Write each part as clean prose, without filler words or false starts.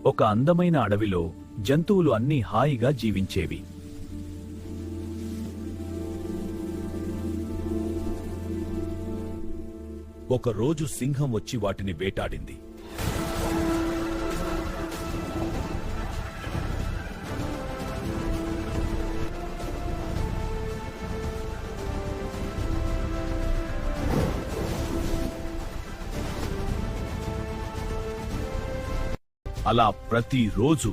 ఒక అందమైన అడవిలో జంతువులు అన్నీ హాయిగా జీవించేవి. ఒకరోజు సింహం వచ్చి వాటిని వేటాడింది. అలా ప్రతిరోజు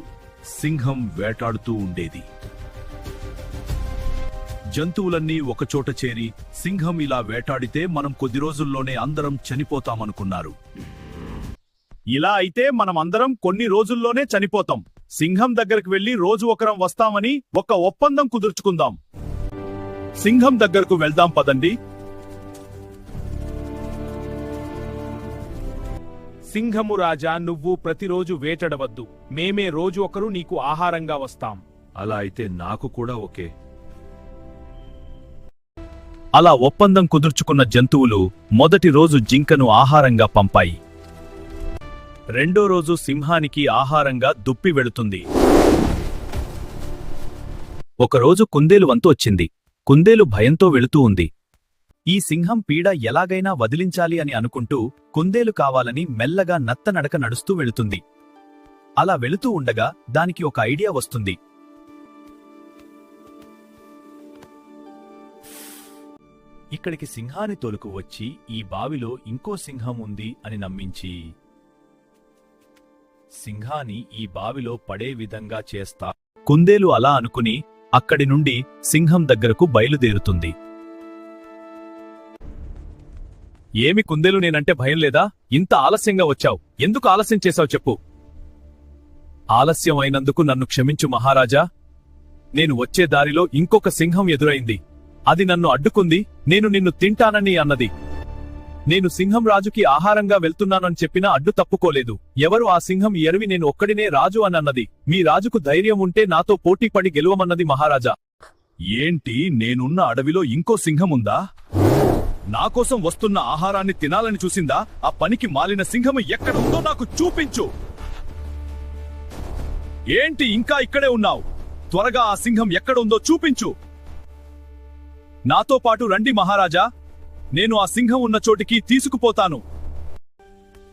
సింహం వేటాడుతూ ఉండేది. జంతువులన్నీ ఒకచోట చేరి సింహం ఇలా వేటాడితే మనం కొద్ది రోజుల్లోనే అందరం చనిపోతామనుకున్నారు. ఇలా అయితే మనం అందరం కొన్ని రోజుల్లోనే చనిపోతాం. సింహం దగ్గరకు వెళ్లి రోజు ఒకరం వస్తామని ఒక ఒప్పందం కుదుర్చుకుందాం. సింహం దగ్గరకు వెళ్దాం పదండి. సింహము రాజా, నువ్వు ప్రతిరోజు వేటాడవద్దు. మేమే రోజు ఒకరు నీకు ఆహారంగా వస్తాం. అలా అయితే నాకు కూడా ఓకే. అలా ఒప్పందం కుదుర్చుకున్న జంతువులు మొదటి రోజు జింకను ఆహారంగా పంపాయి. రెండో రోజు సింహానికి ఆహారంగా దుప్పి వెళుతుంది. ఒకరోజు కుందేలు వంతు వచ్చింది. కుందేలు భయంతో వెళుతూ ఉంది. ఈ సింహం పీడ ఎలాగైనా వదిలించాలి అని అనుకుంటూ కుందేలు కావాలని మెల్లగా నత్తనడక నడుస్తూ వెళుతుంది. అలా వెళుతూ ఉండగా దానికి ఒక ఐడియా వస్తుంది. ఇక్కడికి సింహాన్ని తోలుకు వచ్చి ఈ బావిలో ఇంకో సింహం ఉంది అని నమ్మించి సింహాన్ని ఈ బావిలో పడే విధంగా చేస్తా. కుందేలు అలా అనుకుని అక్కడి నుండి సింహం దగ్గరకు బయలుదేరుతుంది. ఏమి కుందేలు, నేనంటే భయం లేదా? ఇంత ఆలస్యంగా వచ్చావు, ఎందుకు ఆలస్యం చేశావు చెప్పు. ఆలస్యం అయినందుకు నన్ను క్షమించు మహారాజా. నేను వచ్చే దారిలో ఇంకొక సింహం ఎదురైంది. అది నన్ను అడ్డుకుంది. నేను నిన్ను తింటానని అన్నది. నేను సింహం రాజుకి ఆహారంగా వెళ్తున్నానని చెప్పినా అడ్డు తప్పుకోలేదు. ఎవరు ఆ సింహం ఎరవి నేను ఒక్కడినే రాజు అని అన్నది. మీ రాజుకు ధైర్యం ఉంటే నాతో పోటీపడి గెలువమన్నది మహారాజా. ఏంటి, నేనున్న అడవిలో ఇంకో సింహం ఉందా? నాకోసం వస్తున్న ఆహారాన్ని తినాలని చూసిందా? ఆ పనికి మాలిన సింహం ఎక్కడ ఉందో నాకు చూపించు. ఏంటి ఇంకా ఇక్కడే ఉన్నావు? త్వరగా ఆ సింహం ఎక్కడ ఉందో చూపించు. నాతో పాటు రండి మహారాజా. నేను ఆ సింహం ఉన్న చోటికి తీసుకుపోతాను.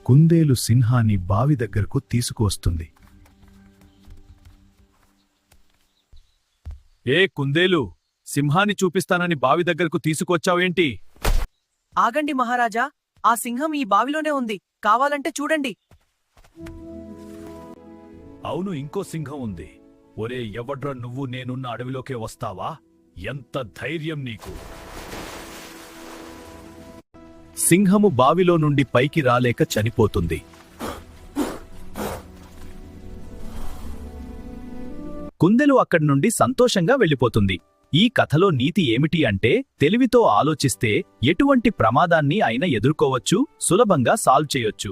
కుందేలు సింహాన్ని బావి దగ్గరకు తీసుకువస్తుంది. ఏ కుందేలు, సింహాన్ని చూపిస్తానని బావి దగ్గరకు తీసుకొచ్చావేంటి? ఆగండి మహారాజా, ఆ సింహం ఈ బావిలోనే ఉంది. కావాలంటే చూడండి. అవును, ఇంకో సింహం ఉంది. ఒరే ఎవడ్రా నువ్వు, నేనున్న అడవిలోకే వస్తావా? ఎంత ధైర్యం నీకు? సింహము బావిలో నుండి పైకి రాలేక చనిపోతుంది. కుందేలు అక్కడి నుండి సంతోషంగా వెళ్ళిపోతుంది. ఈ కథలో నీతి ఏమిటి అంటే, తెలివితో ఆలోచిస్తే ఎటువంటి ప్రమాదాన్ని అయినా ఎదుర్కోవచ్చు, సులభంగా సాల్వ్ చేయొచ్చు.